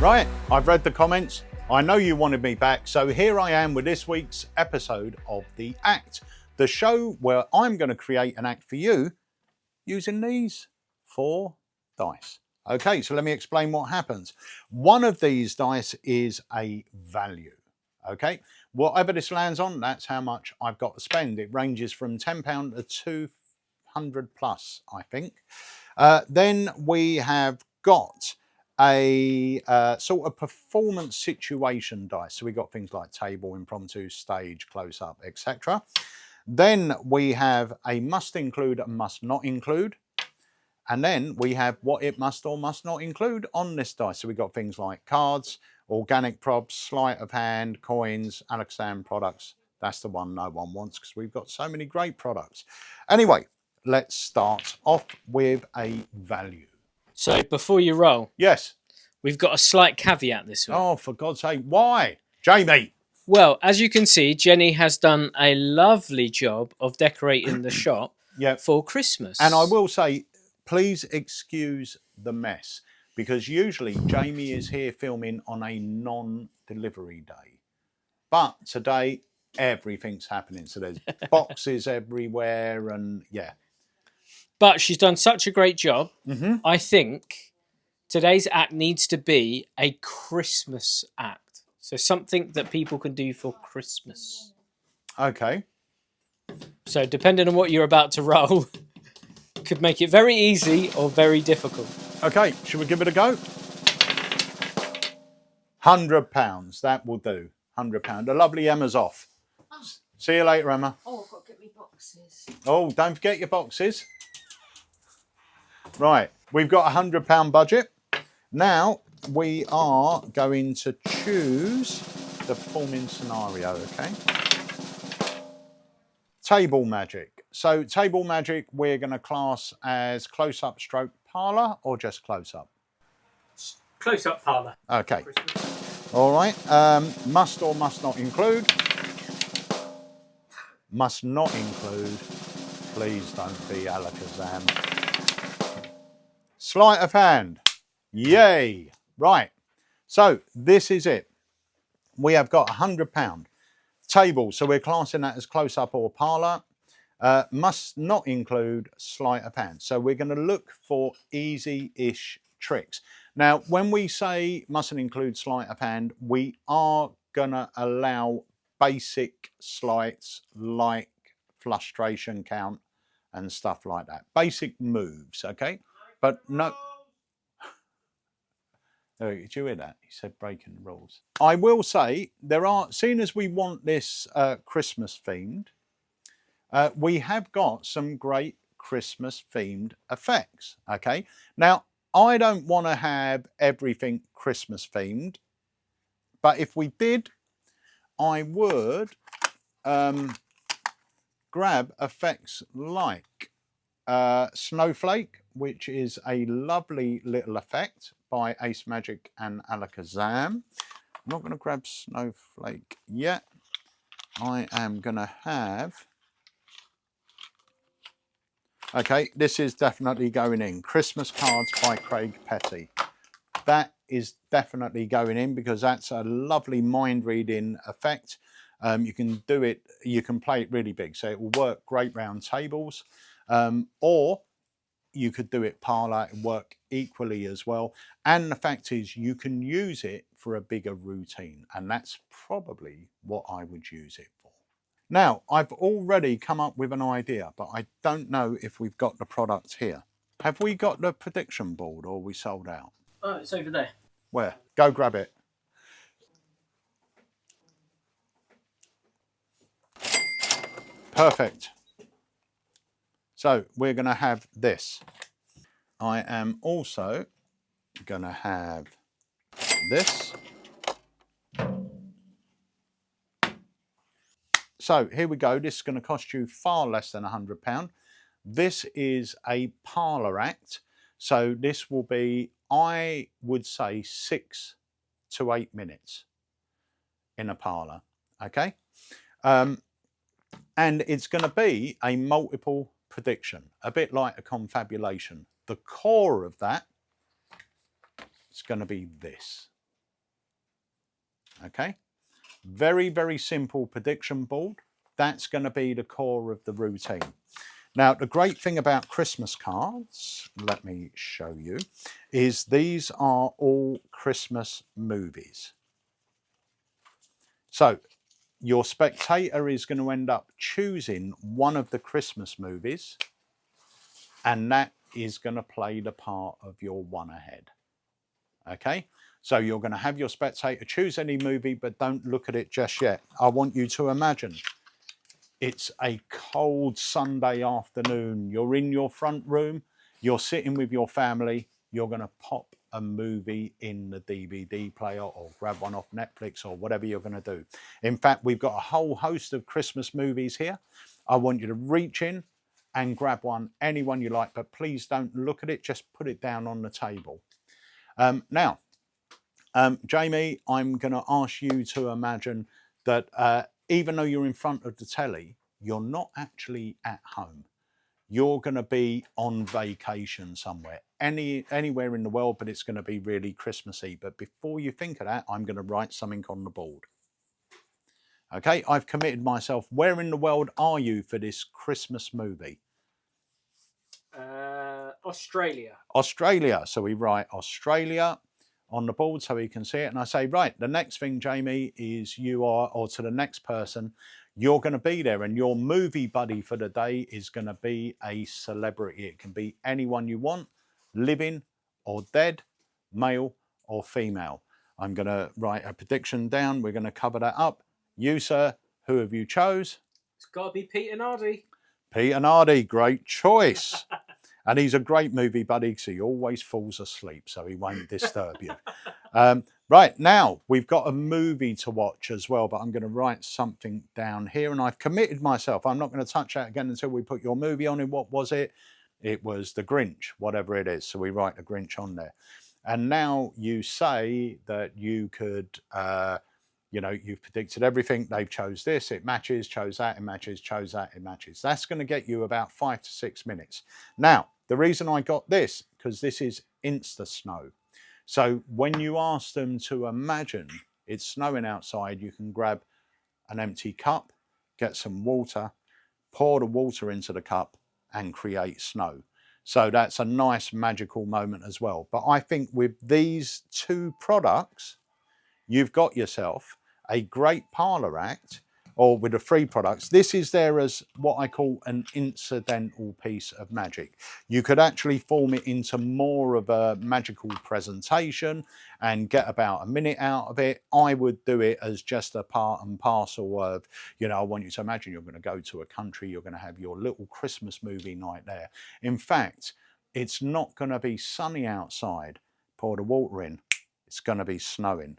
Right, I've read the comments. I know you wanted me back, so here I am with this week's episode of The Act, the show where I'm going to create an act for you using these 4 dice. Okay, so let me explain what happens. One of these dice is a value. Okay, whatever this lands on, that's how much I've got to spend. It ranges from £10 to 200 plus, I think. Then we have got a sort of performance situation dice. So we got things like table, impromptu, stage, close up, etc. Then we have a must include and must not include. And then we have what it must or must not include on this dice. So we got things like cards, organic props, sleight of hand, coins, Alexander products. That's the one no one wants because we've got so many great products. Anyway, let's start off with a value. So before you roll, Yes. we've got a slight caveat this week. Oh, for God's sake, why? Jamie. Well, as you can see, Jenny has done a lovely job of decorating the shop for Christmas. And I will say, please excuse the mess, because usually Jamie is here filming on a non-delivery day. But today, everything's happening. So there's boxes everywhere and yeah. But she's done such a great job. I think today's act needs to be a Christmas act. So something that people can do for Christmas. Okay. So depending on what you're about to roll, could make it very easy or very difficult. Okay, should we give it a go? £100, that will do. £100. The lovely Emma's off. Oh. See you later, Emma. Oh, I've got to get me boxes. Oh, don't forget your boxes. Right, we've got a £100 budget. Now we are going to choose the performing scenario, okay? Table magic. So table magic, we're going to class as close-up stroke parlour or just close-up? Close-up parlour. Okay. All right. Must or must not include? Must not include. Please don't be Alakazam. Sleight of hand. Yay. Right. So this is it. We have got £100 table. So we're classing that as close-up or parlour. Must not include sleight of hand. So we're going to look for easy-ish tricks. Now, when we say mustn't include sleight of hand, we are going to allow basic sleights like frustration count and stuff like that. Basic moves, okay? But no... Oh, did you hear that? He said breaking the rules. I will say, there are, seeing as we want this Christmas themed, we have got some great Christmas themed effects, okay? Now, I don't want to have everything Christmas themed, but if we did, I would grab effects like Snowflake, which is a lovely little effect by Ace Magic and Alakazam. I'm not going to grab Snowflake yet. I am going to have... Okay, this is definitely going in. Christmas Cards by Craig Petty. That is definitely going in because that's a lovely mind-reading effect. You can do it, you can play it really big. So it will work great round tables. Or you could do it parlour and work equally as well. And the fact is you can use it for a bigger routine. And that's probably what I would use it for. Now, I've already come up with an idea, but I don't know if we've got the product here. Have we got the prediction board or are we sold out? Oh, it's over there. Where? Go grab it. Perfect. So we're going to have this. I am also going to have this. So here we go. This is going to cost you far less than £100. This is a parlour act. So this will be, I would say, 6 to 8 minutes in a parlour. Okay. And it's going to be a multiple prediction, a bit like a confabulation. The core of that is going to be this. Okay. Very, very simple prediction board. That's going to be the core of the routine. Now, the great thing about Christmas cards, let me show you, is these are all Christmas movies. So your spectator is going to end up choosing one of the Christmas movies, and that is going to play the part of your one ahead. Okay, so you're going to have your spectator choose any movie, but don't look at it just yet. I want you to imagine it's a cold Sunday afternoon. You're in your front room, you're sitting with your family, you're going to pop a movie in the DVD player or grab one off Netflix or whatever you're going to do. In fact, we've got a whole host of Christmas movies here. I want you to reach in and grab one, anyone you like, but please don't look at it, just put it down on the table. Now, Jamie, I'm going to ask you to imagine that even though you're in front of the telly, you're not actually at home. You're going to be on vacation somewhere, anywhere in the world, but it's going to be really Christmassy. But before you think of that, I'm going to write something on the board. Okay, I've committed myself. Where in the world are you for this Christmas movie? Australia. Australia. So we write Australia on the board so he can see it. And I say, right, the next thing, Jamie, is you are, or to the next person, you're going to be there. And your movie buddy for the day is going to be a celebrity. It can be anyone you want, living or dead, male or female. I'm going to write a prediction down. We're going to cover that up. You, sir, who have you chose? It's got to be Peter Nardi. Peter Nardi, great choice. And he's a great movie buddy because he always falls asleep, so he won't disturb you. Right, now we've got a movie to watch as well, but I'm going to write something down here, and I've committed myself. I'm not going to touch that again until we put your movie on. And what was it? It was The Grinch, whatever it is. So we write The Grinch on there. And now you say that you could, you know, you've predicted everything. They've chose this, it matches, chose that, it matches, chose that, it matches. That's going to get you about 5 to 6 minutes. Now, the reason I got this, because this is Insta Snow. So when you ask them to imagine it's snowing outside, you can grab an empty cup, get some water, pour the water into the cup and create snow. So that's a nice magical moment as well. But I think with these two products, you've got yourself a great parlour act, or with the free products. This is there as what I call an incidental piece of magic. You could actually form it into more of a magical presentation and get about a minute out of it. I would do it as just a part and parcel of, you know, I want you to imagine you're going to go to a country, you're going to have your little Christmas movie night there. In fact, it's not going to be sunny outside. Pour the water in, it's going to be snowing.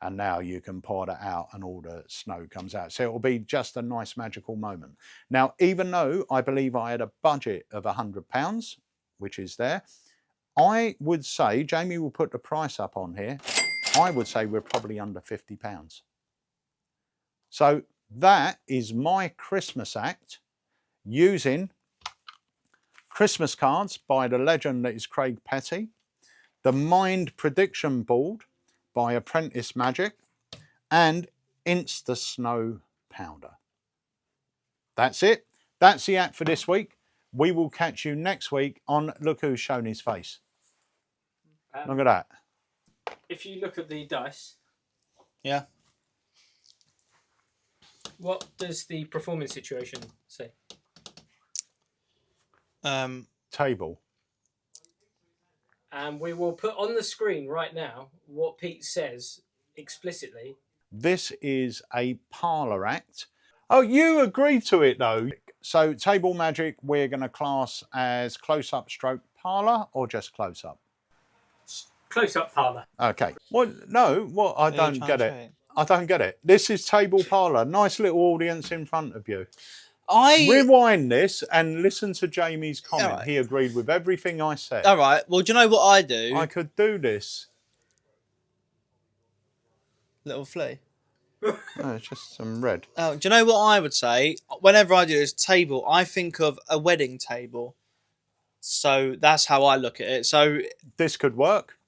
And now you can pour that out and all the snow comes out. So it will be just a nice magical moment. Now, even though I believe I had a budget of £100, which is there, I would say, Jamie will put the price up on here, I would say we're probably under £50. So that is my Christmas act using Christmas cards by the legend that is Craig Petty, the Mind Prediction Board by Apprentice Magic, and Insta Snow Powder. That's it. That's the act for this week. We will catch you next week on Look Who's Shown His Face. Look at that. If you look at the dice, Yeah. what does the performance situation say? Table. And we will put on the screen right now what Pete says explicitly. This is a parlour act. Oh, you agreed to it though. So table magic, we're going to class as close-up stroke parlour or just close-up? Close-up parlour. Okay. Well, no, what I don't get it. Say? I don't get it. This is table parlour. Nice little audience in front of you. I Rewind this and listen to Jamie's comment. Alright. He agreed with everything I said. All right. Well, do you know what I do? I could do this. Little flea. Oh, it's just some red. Oh, do you know what I would say? Whenever I do this table, I think of a wedding table. So that's how I look at it. So This could work.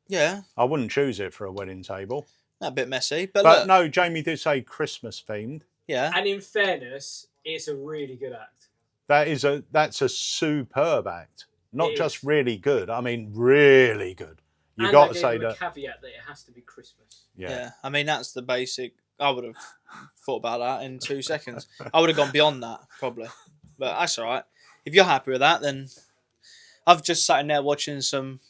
yeah, I wouldn't choose it for a wedding table. A bit messy, but But look, no, Jamie did say Christmas themed. yeah. And in fairness, it's a really good act. That's a superb act. Not It just is. really good. I mean, really good. You And got I to gave say them a that. caveat that it has to be Christmas. Yeah. I mean, that's the basic. I would have thought about that in 2 seconds. I would have gone beyond that, probably. But that's all right. If you're happy with that, then I've just sat in there watching some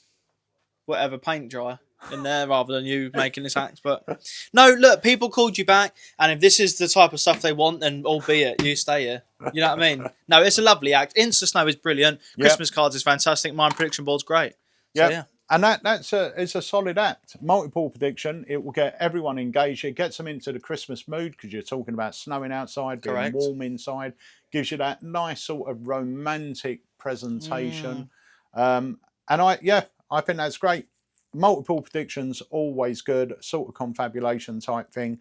whatever paint dry in there rather than you making this act. But no, look, people called you back. And if this is the type of stuff they want, then albeit you stay here. You know what I mean? No, it's a lovely act. Insta Snow is brilliant. Yep. Christmas cards is fantastic. Mind prediction board's great. So, yeah. And it's a solid act. Multiple prediction. It will get everyone engaged. It gets them into the Christmas mood because you're talking about snowing outside, being Correct. warm inside. Gives you that nice sort of romantic presentation. And I think that's great. Multiple predictions, always good. Sort of confabulation type thing.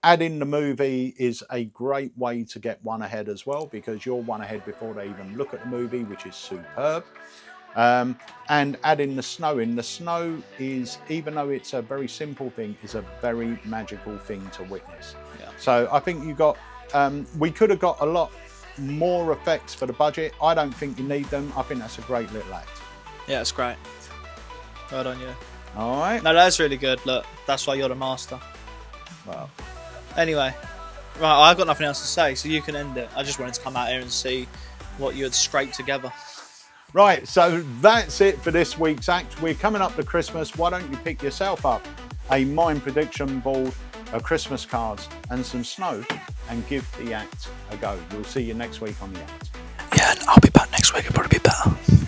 Adding the movie is a great way to get one ahead as well because you're one ahead before they even look at the movie, which is superb. And adding the snow in. The snow is, even though it's a very simple thing, is a very magical thing to witness. Yeah. So I think you got, we could have got a lot more effects for the budget. I don't think you need them. I think that's a great little act. Yeah, it's great. Well done, you. All right. No, that's really good. Look, that's why you're the master. Well, Anyway, right, I've got nothing else to say, so you can end it. I just wanted to come out here and see what you had scraped together. right, so that's it for this week's act. We're coming up to Christmas. Why don't you pick yourself up a mind prediction board, a Christmas cards, and some snow, and give the act a go. We'll see you next week on the act. Yeah, and I'll be back next week. It'll probably be better.